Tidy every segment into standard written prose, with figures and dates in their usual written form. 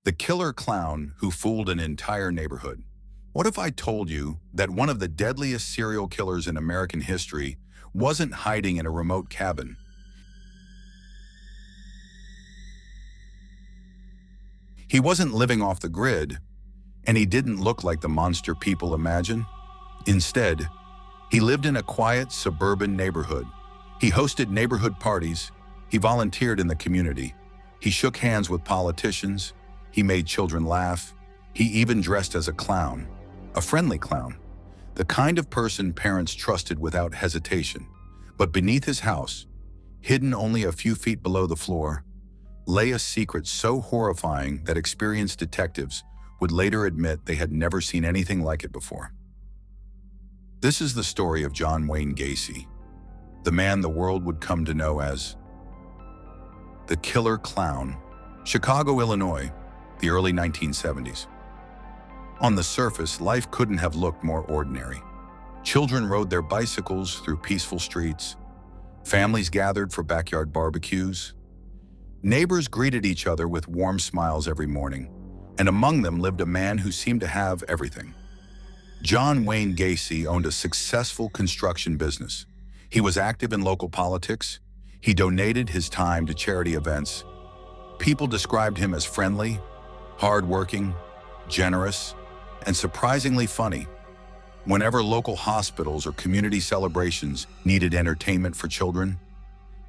The killer clown who fooled an entire neighborhood. What if I told you that one of the deadliest serial killers in American history wasn't hiding in a remote cabin? He wasn't living off the grid, and he didn't look like the monster people imagine. Instead, he lived in a quiet suburban neighborhood. He hosted neighborhood parties. He volunteered in the community. He shook hands with politicians. He made children laugh. He even dressed as a clown, a friendly clown, the kind of person parents trusted without hesitation. But beneath his house, hidden only a few feet below the floor, lay a secret so horrifying that experienced detectives would later admit they had never seen anything like it before. This is the story of John Wayne Gacy, the man the world would come to know as the Killer Clown. Chicago, Illinois, the early 1970s. On the surface, life couldn't have looked more ordinary. Children rode their bicycles through peaceful streets. Families gathered for backyard barbecues. Neighbors greeted each other with warm smiles every morning, and among them lived a man who seemed to have everything. John Wayne Gacy owned a successful construction business. He was active in local politics. He donated his time to charity events. People described him as friendly, hardworking, generous, and surprisingly funny. Whenever local hospitals or community celebrations needed entertainment for children,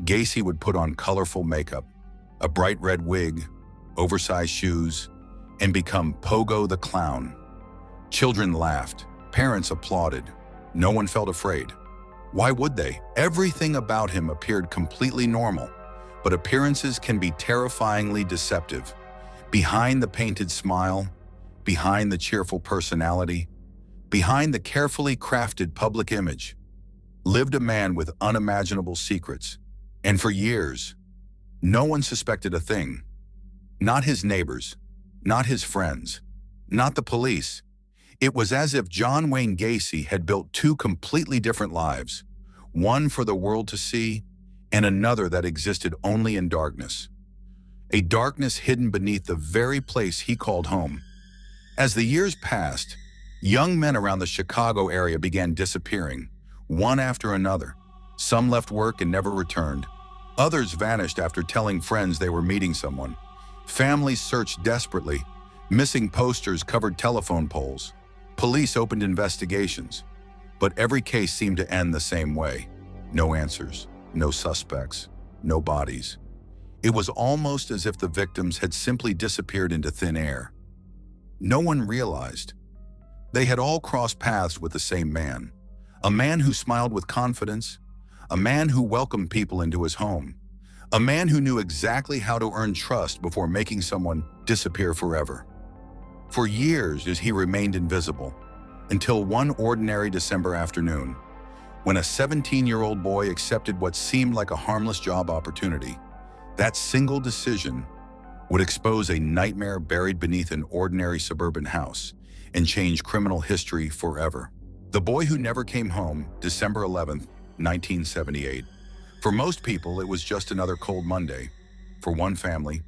Gacy would put on colorful makeup, a bright red wig, oversized shoes, and become Pogo the Clown. Children laughed, parents applauded, no one felt afraid. Why would they? Everything about him appeared completely normal, but appearances can be terrifyingly deceptive. Behind the painted smile, behind the cheerful personality, behind the carefully crafted public image, lived a man with unimaginable secrets. And for years, no one suspected a thing. Not his neighbors, not his friends, not the police. It was as if John Wayne Gacy had built two completely different lives, one for the world to see and another that existed only in darkness. A darkness hidden beneath the very place he called home. As the years passed, young men around the Chicago area began disappearing, one after another. Some left work and never returned. Others vanished after telling friends they were meeting someone. Families searched desperately. Missing posters covered telephone poles. Police opened investigations, but every case seemed to end the same way. No answers, no suspects, no bodies. It was almost as if the victims had simply disappeared into thin air. No one realized. They had all crossed paths with the same man, a man who smiled with confidence, a man who welcomed people into his home, a man who knew exactly how to earn trust before making someone disappear forever. For years, he remained invisible, until one ordinary December afternoon, when a 17-year-old boy accepted what seemed like a harmless job opportunity. That single decision would expose a nightmare buried beneath an ordinary suburban house and change criminal history forever. The boy who never came home, December 11th, 1978. For most people, it was just another cold Monday. For one family,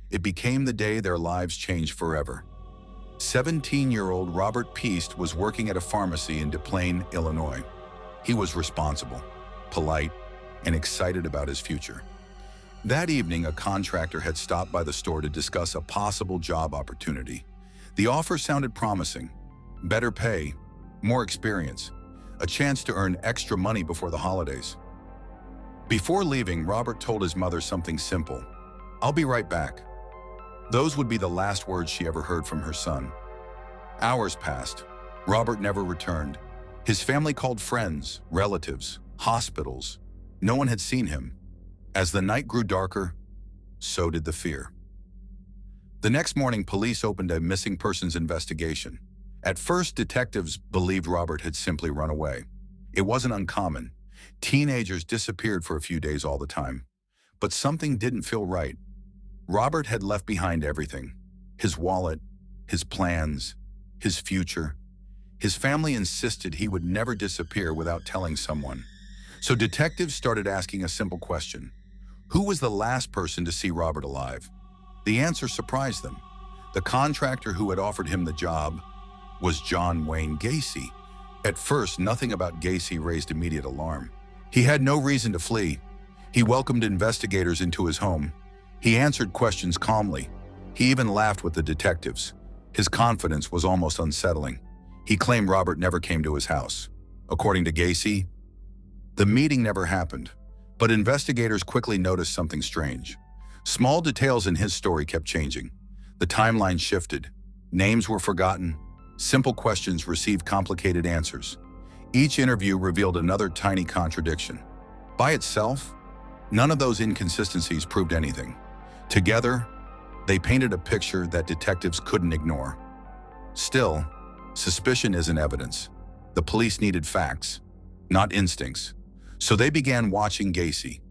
it became the day their lives changed forever. 17-year-old Robert Piest was working at a pharmacy in Des Plaines, Illinois. He was responsible, polite, and excited about his future. That evening, a contractor had stopped by the store to discuss a possible job opportunity. The offer sounded promising: better pay, more experience, a chance to earn extra money before the holidays. Before leaving, Robert told his mother something simple: "I'll be right back." Those would be the last words she ever heard from her son. Hours passed. Robert never returned. His family called friends, relatives, hospitals. No one had seen him. As the night grew darker, so did the fear. The next morning, police opened a missing persons investigation. At first, detectives believed Robert had simply run away. It wasn't uncommon. Teenagers disappeared for a few days all the time. But something didn't feel right. Robert had left behind everything: his wallet, his plans, his future. His family insisted he would never disappear without telling someone. So detectives started asking a simple question: who was the last person to see Robert alive? The answer surprised them. The contractor who had offered him the job was John Wayne Gacy. At first, nothing about Gacy raised immediate alarm. He had no reason to flee. He welcomed investigators into his home. He answered questions calmly. He even laughed with the detectives. His confidence was almost unsettling. He claimed Robert never came to his house. According to Gacy, the meeting never happened, but investigators quickly noticed something strange. Small details in his story kept changing. The timeline shifted. Names were forgotten. Simple questions received complicated answers. Each interview revealed another tiny contradiction. By itself, none of those inconsistencies proved anything. Together, they painted a picture that detectives couldn't ignore. Still, suspicion isn't evidence. The police needed facts, not instincts. So they began watching Gacy.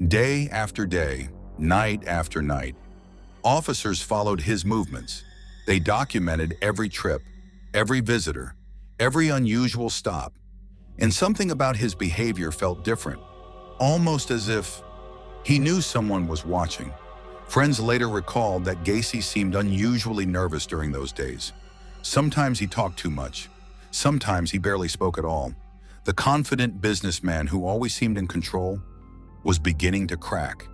Day after day, night after night. Officers followed his movements. They documented every trip, every visitor, every unusual stop. And something about his behavior felt different, almost as if he knew someone was watching. Friends later recalled that Gacy seemed unusually nervous during those days. Sometimes he talked too much. Sometimes he barely spoke at all. The confident businessman who always seemed in control was beginning to crack.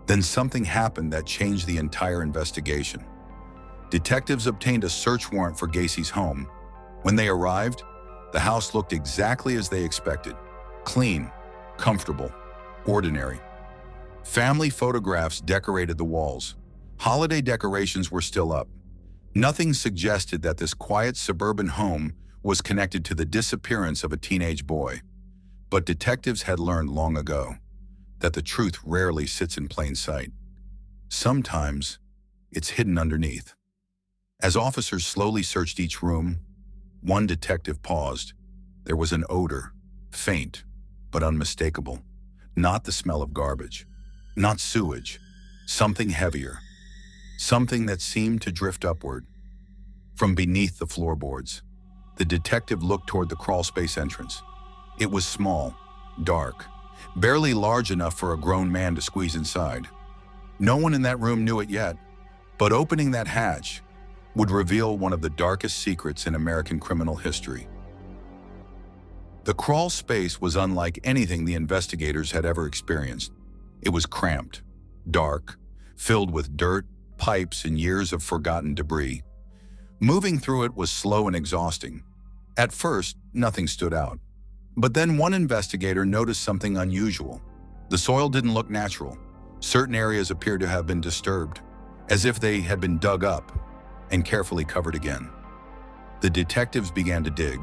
Then something happened that changed the entire investigation. Detectives obtained a search warrant for Gacy's home. When they arrived, the house looked exactly as they expected. Clean, comfortable, ordinary. Family photographs decorated the walls. Holiday decorations were still up. Nothing suggested that this quiet suburban home was connected to the disappearance of a teenage boy. But detectives had learned long ago that the truth rarely sits in plain sight. Sometimes it's hidden underneath. As officers slowly searched each room, one detective paused. There was an odor, faint but unmistakable. Not the smell of garbage, not sewage, something heavier, something that seemed to drift upward from beneath the floorboards. The detective looked toward the crawlspace entrance. It was small, dark, barely large enough for a grown man to squeeze inside. No one in that room knew it yet, but opening that hatch would reveal one of the darkest secrets in American criminal history. The crawl space was unlike anything the investigators had ever experienced. It was cramped, dark, filled with dirt, pipes, and years of forgotten debris. Moving through it was slow and exhausting. At first, nothing stood out. But then one investigator noticed something unusual. The soil didn't look natural. Certain areas appeared to have been disturbed, as if they had been dug up and carefully covered again. The detectives began to dig.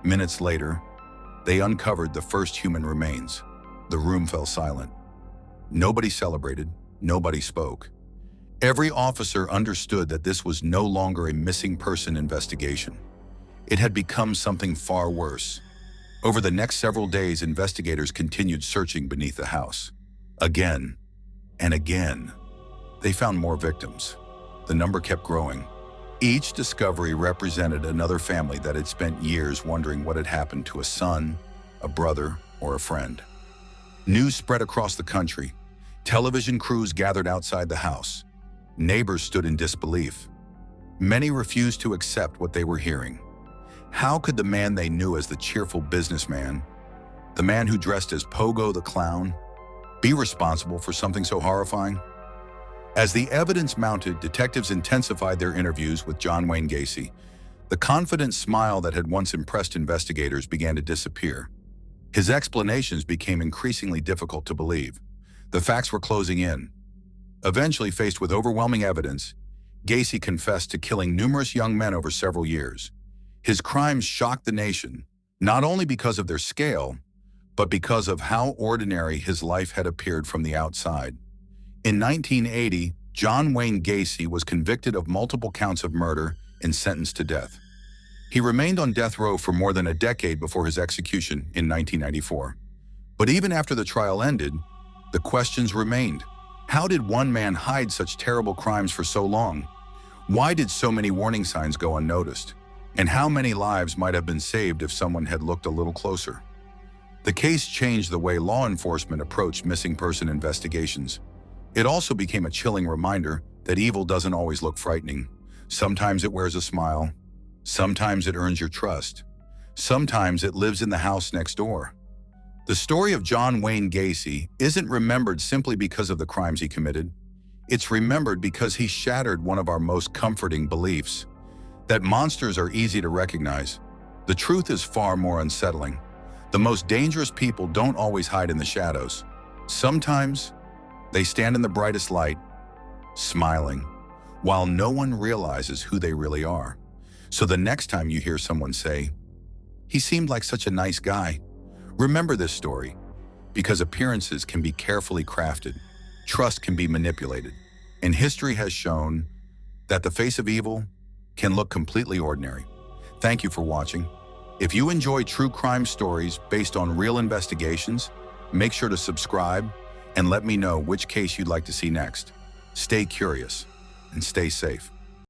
Minutes later, they uncovered the first human remains. The room fell silent. Nobody celebrated, nobody spoke. Every officer understood that this was no longer a missing person investigation. It had become something far worse. Over the next several days, investigators continued searching beneath the house. Again and again, they found more victims. The number kept growing. Each discovery represented another family that had spent years wondering what had happened to a son, a brother, or a friend. News spread across the country. Television crews gathered outside the house. Neighbors stood in disbelief. Many refused to accept what they were hearing. How could the man they knew as the cheerful businessman, the man who dressed as Pogo the Clown, be responsible for something so horrifying? As the evidence mounted, detectives intensified their interviews with John Wayne Gacy. The confident smile that had once impressed investigators began to disappear. His explanations became increasingly difficult to believe. The facts were closing in. Eventually, faced with overwhelming evidence, Gacy confessed to killing numerous young men over several years. His crimes shocked the nation, not only because of their scale, but because of how ordinary his life had appeared from the outside. In 1980, John Wayne Gacy was convicted of multiple counts of murder and sentenced to death. He remained on death row for more than a decade before his execution in 1994. But even after the trial ended, the questions remained. How did one man hide such terrible crimes for so long? Why did so many warning signs go unnoticed? And how many lives might have been saved if someone had looked a little closer? The case changed the way law enforcement approached missing person investigations. It also became a chilling reminder that evil doesn't always look frightening. Sometimes it wears a smile. Sometimes it earns your trust. Sometimes it lives in the house next door. The story of John Wayne Gacy isn't remembered simply because of the crimes he committed. It's remembered because he shattered one of our most comforting beliefs, that monsters are easy to recognize. The truth is far more unsettling. The most dangerous people don't always hide in the shadows. Sometimes they stand in the brightest light, smiling, while no one realizes who they really are. So the next time you hear someone say, "He seemed like such a nice guy," remember this story, because appearances can be carefully crafted, trust can be manipulated, and history has shown that the face of evil can look completely ordinary. Thank you for watching. If you enjoy true crime stories based on real investigations, make sure to subscribe and let me know which case you'd like to see next. Stay curious and stay safe.